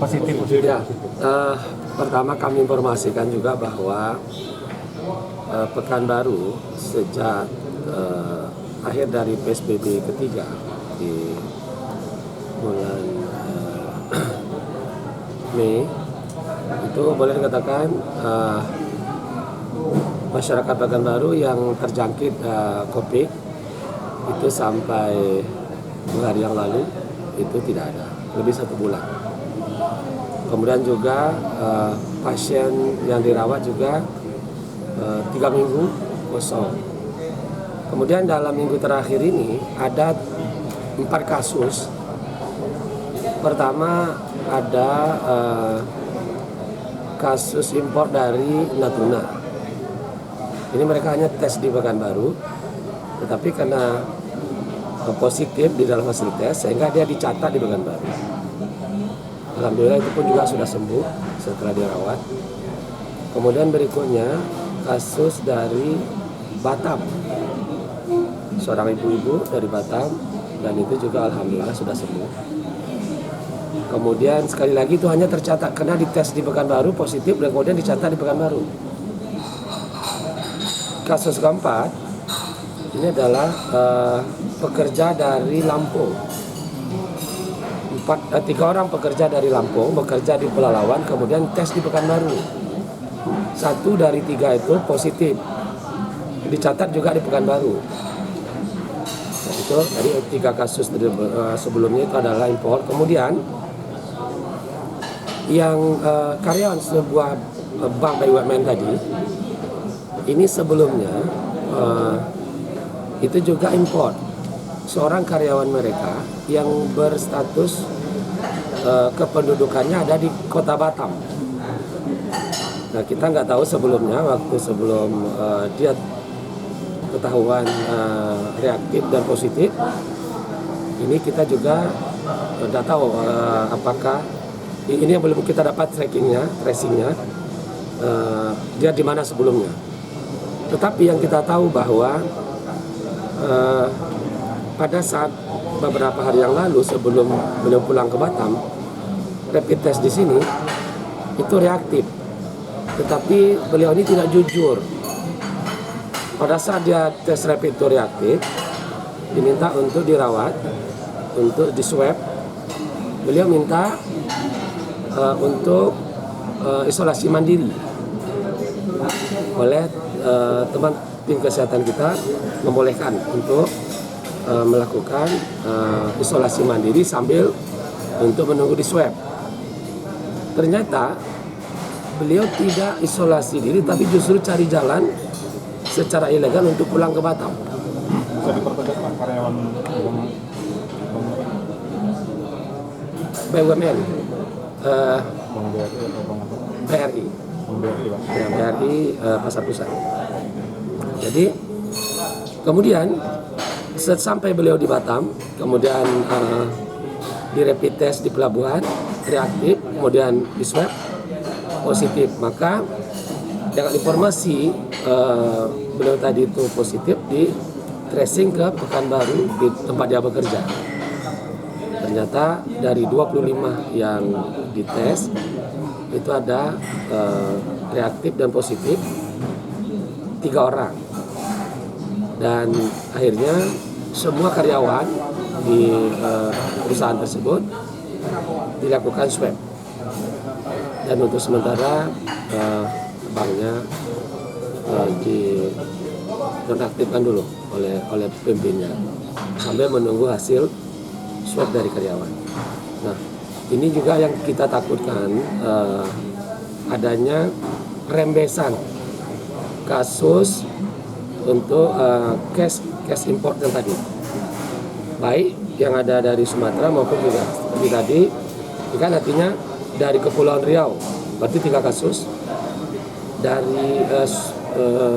Positif. Ya, pertama kami informasikan juga bahwa Pekanbaru sejak akhir dari PSBB ketiga di bulan Mei itu boleh dikatakan masyarakat Pekanbaru yang terjangkit COVID itu sampai 2 hari yang lalu itu tidak ada, lebih 1 bulan. Kemudian juga pasien yang dirawat juga 3 minggu kosong. Kemudian dalam minggu terakhir ini ada 4 kasus. Pertama ada kasus impor dari Natuna. Ini mereka hanya tes di Pekanbaru, tetapi karena positif di dalam hasil tes sehingga dia dicatat di Pekanbaru. Alhamdulillah itu pun juga sudah sembuh setelah dirawat. Kemudian berikutnya kasus dari Batam, seorang ibu-ibu dari Batam, dan itu juga alhamdulillah sudah sembuh. Kemudian sekali lagi itu hanya tercatat karena dites di Pekanbaru positif dan kemudian dicatat di Pekanbaru. Kasus keempat ini adalah pekerja dari Lampung. 3 orang pekerja dari Lampung bekerja di Pelalawan, kemudian tes di Pekanbaru. 1 dari 3 itu positif, dicatat juga di Pekanbaru. Nah, itu tadi 3 kasus sebelumnya itu adalah impor. Kemudian yang karyawan sebuah bank BUMN tadi, ini sebelumnya itu juga impor. Seorang karyawan mereka yang berstatus kependudukannya ada di kota Batam. Nah, kita nggak tahu sebelumnya, waktu sebelum dia ketahuan reaktif dan positif, ini kita juga nggak tahu apakah ini yang belum kita dapat tracingnya dia di mana sebelumnya. Tetapi yang kita tahu bahwa pada saat beberapa hari yang lalu sebelum beliau pulang ke Batam, rapid test di sini itu reaktif. Tetapi beliau ini tidak jujur. Pada saat dia tes rapid itu reaktif, diminta untuk dirawat, untuk diswab. Beliau minta untuk isolasi mandiri. Oleh teman tim kesehatan kita membolehkan untuk melakukan isolasi mandiri sambil untuk menunggu di swab. Ternyata beliau tidak isolasi diri, tapi justru cari jalan secara ilegal untuk pulang ke Batam. Bisa dipertegas Pak, karyawan BUMN, Bang BRI atau Bang apa? BRI, Bang BRI Pak. ya, BRI Pasar Pusat. Jadi kemudian sampai beliau di Batam, kemudian di rapid test di pelabuhan reaktif, kemudian di swab positif. Maka dengan informasi beliau tadi itu positif, di tracing ke Pekanbaru di tempat dia bekerja. Ternyata dari 25 yang dites itu ada reaktif dan positif 3 orang. Dan akhirnya semua karyawan di perusahaan tersebut dilakukan swab. Dan untuk sementara banknya dinonaktifkan dulu oleh pimpinnya sambil menunggu hasil swab dari karyawan. Nah, ini juga yang kita takutkan, adanya rembesan kasus untuk cash import yang tadi, baik yang ada dari Sumatera maupun juga seperti tadi, ini kan artinya dari Kepulauan Riau, berarti 3 kasus, dari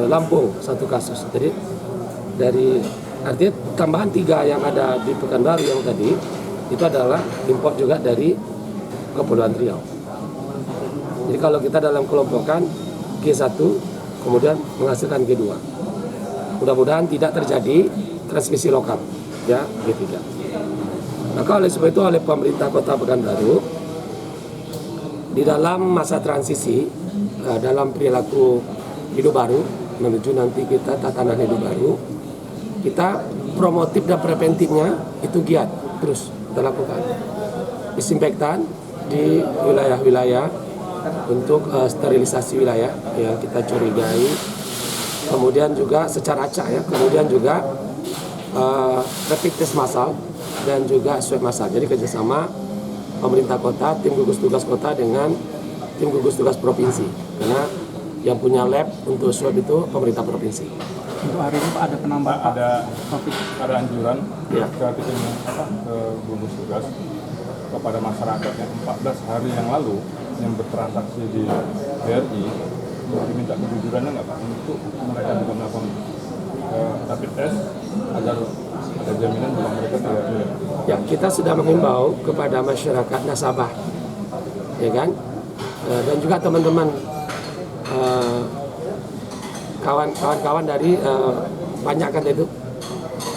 Lampung 1 kasus, jadi dari artinya tambahan 3 yang ada di Pekanbaru yang tadi itu adalah import juga dari Kepulauan Riau. Jadi kalau kita dalam kelompokan G1 kemudian menghasilkan G2. Mudah-mudahan tidak terjadi transmisi lokal, ya, G3. Maka oleh sebab itu oleh pemerintah Kota Pekanbaru di dalam masa transisi, dalam perilaku hidup baru menuju nanti kita tatanan hidup baru, kita promotif dan preventifnya itu giat terus kita lakukan. Disinfektan di wilayah-wilayah untuk sterilisasi wilayah yang kita curigai, kemudian juga secara acak ya, kemudian juga rapid test massal dan juga swab massal. Jadi kerjasama pemerintah kota, tim gugus tugas kota dengan tim gugus tugas provinsi, karena yang punya lab untuk swab itu pemerintah provinsi. Untuk hari ini Pak ada penambahan ada anjuran Ya. ke gugus tugas kepada masyarakat yang 14 hari yang lalu yang bertransaksi di BRI, diminta kejujurannya nggak Pak untuk mereka juga melakukan rapid test agar ada jaminan bahwa mereka tidak. Ya, kita sudah menghimbau kepada masyarakat nasabah, ya kan, dan juga teman-teman kawan-kawan dari banyak kan itu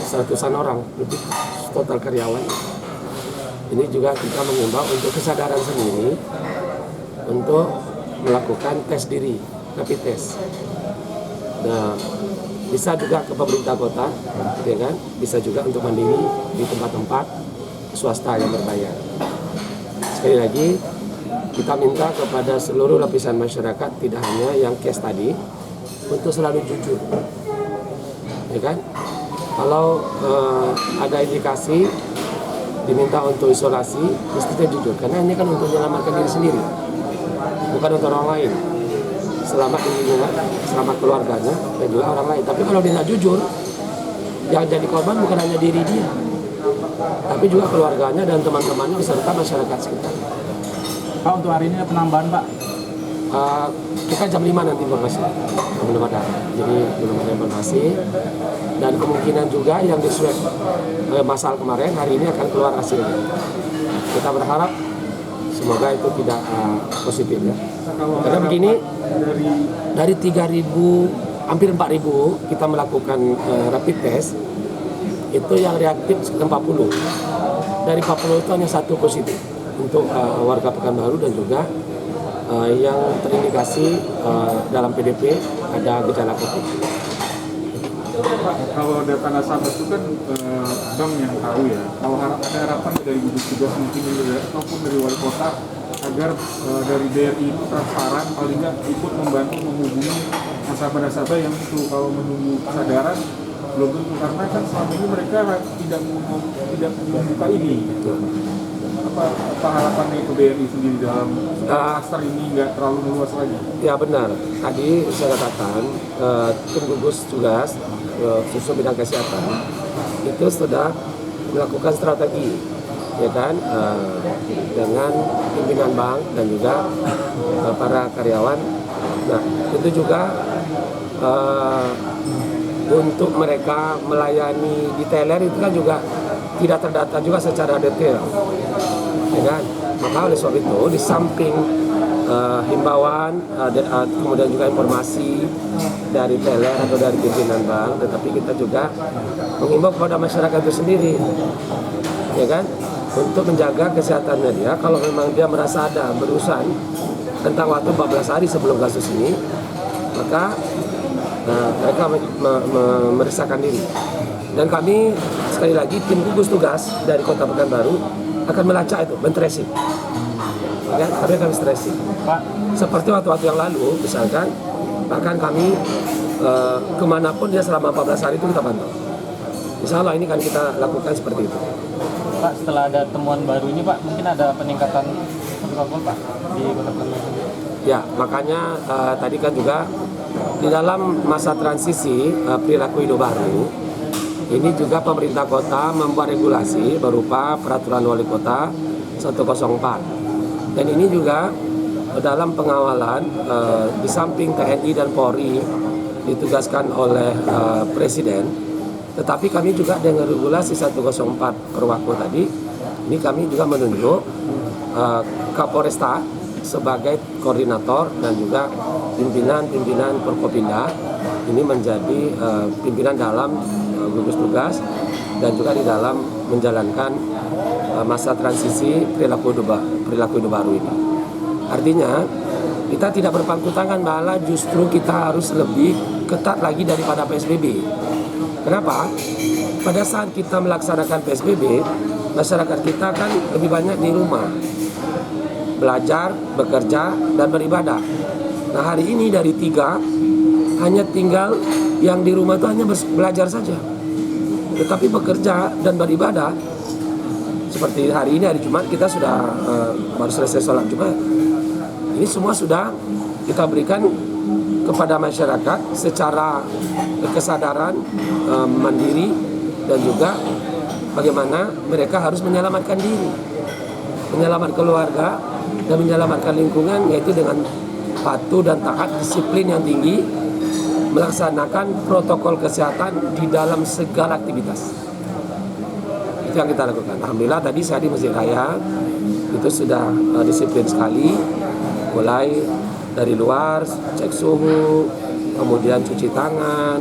100-an orang lebih total karyawan. Ini juga kita menghimbau untuk kesadaran sendiri untuk melakukan tes diri, rapid test. Nah, bisa juga ke pemerintah kota, ya kan? Bisa juga untuk mandiri di tempat-tempat swasta yang berbayar. Sekali lagi, kita minta kepada seluruh lapisan masyarakat, tidak hanya yang cash tadi, untuk selalu jujur, ya kan? Kalau ada indikasi diminta untuk isolasi, mestinya jujur, karena ini kan untuk menyelamatkan diri sendiri, bukan untuk orang lain. Selamat dirinya, selamat keluarganya, dan juga orang lain. Tapi kalau dia nggak jujur, yang jadi korban bukan hanya diri dia, tapi juga keluarganya dan teman-temannya beserta masyarakat sekitar. Pak, untuk hari ini ada penambahan Pak. Kita jam 5 nanti informasi, belum ada, jadi belum ada informasi. Dan kemungkinan juga yang di swab masal kemarin, hari ini akan keluar hasilnya. Kita berharap semoga itu tidak positif ya. Karena begini, dari 3.000 hampir 4.000 kita melakukan rapid test, itu yang reaktif 40. Dari 40 itu hanya 1 positif untuk warga Pekanbaru, dan juga yang terindikasi dalam PDP ada gejala COVID. Pak, kalau data nasabah itu kan bank yang tahu ya. Kalau ada harapan dari gugus tugas mungkin ataupun dari wali kota agar dari BRI itu transparan, paling nggak ikut membantu menghubungi nasabah-nasabah yang itu kalau menunggu kesadaran belum tentu, karena kan selama ini mereka tidak membuka ini. Apa harapannya ke BRI sendiri dalam kluster ini nggak terlalu meluas lagi? Ya benar, tadi saya katakan tim gugus tugas khusus bidang kesehatan itu sudah melakukan strategi, ya kan, dengan pimpinan bank dan juga para karyawan. Nah, itu juga untuk mereka melayani detailer itu kan juga tidak terdata juga secara detail, ya kan. Maka oleh sebab itu, di samping himbauan, kemudian juga informasi dari teller atau dari pimpinan bank, tetapi kita juga menghimbau kepada masyarakat itu sendiri, ya kan, untuk menjaga kesehatannya dia. Kalau memang dia merasa ada berurusan tentang waktu 14 hari sebelum kasus ini, maka mereka memeriksakan diri. Dan kami sekali lagi tim gugus tugas dari Kota Pekanbaru akan melacak itu, men-tracing. Ya, kami akan stressing. Pak, Seperti waktu-waktu yang lalu, misalkan, bahkan kami kemanapun dia selama 14 hari itu kita pantau. Insya Allah ini kan kita lakukan seperti itu. Pak, setelah ada temuan baru ini Pak, mungkin ada peningkatan protokol Pak di Kota Pekanbaru. Ya, makanya tadi kan juga di dalam masa transisi perilaku hidup baru, ini juga pemerintah kota membuat regulasi berupa peraturan wali kota 104. Dan ini juga dalam pengawalan di samping TNI dan Polri ditugaskan oleh Presiden, tetapi kami juga dengan regulasi 104 Perwako tadi, ini kami juga menunjuk Kapolresta sebagai koordinator dan juga pimpinan Forkopimda ini menjadi pimpinan dalam gugus tugas dan juga di dalam menjalankan masa transisi perilaku hidup baru ini. Artinya kita tidak berpangku tangan, malah justru kita harus lebih ketat lagi daripada PSBB. Kenapa? Pada saat kita melaksanakan PSBB, masyarakat kita kan lebih banyak di rumah, belajar, bekerja, dan beribadah. Nah hari ini dari 3, hanya tinggal yang di rumah itu hanya belajar saja. Tetapi bekerja dan beribadah, seperti hari ini hari Jumat kita sudah baru selesai sholat Jumat. Ini semua sudah kita berikan kepada masyarakat secara kesadaran mandiri dan juga bagaimana mereka harus menyelamatkan diri, menyelamatkan keluarga dan menyelamatkan lingkungan, yaitu dengan patuh dan taat, disiplin yang tinggi, melaksanakan protokol kesehatan di dalam segala aktivitas. Itu yang kita lakukan. Alhamdulillah tadi saya di Masjid Raya itu sudah disiplin sekali, mulai dari luar cek suhu, kemudian cuci tangan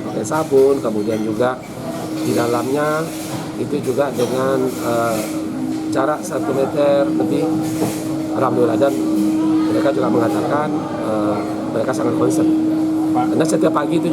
pakai sabun, kemudian juga di dalamnya itu juga dengan jarak 1 meter lebih. Alhamdulillah, dan mereka juga mengatakan mereka sangat concern karena setiap pagi itu juga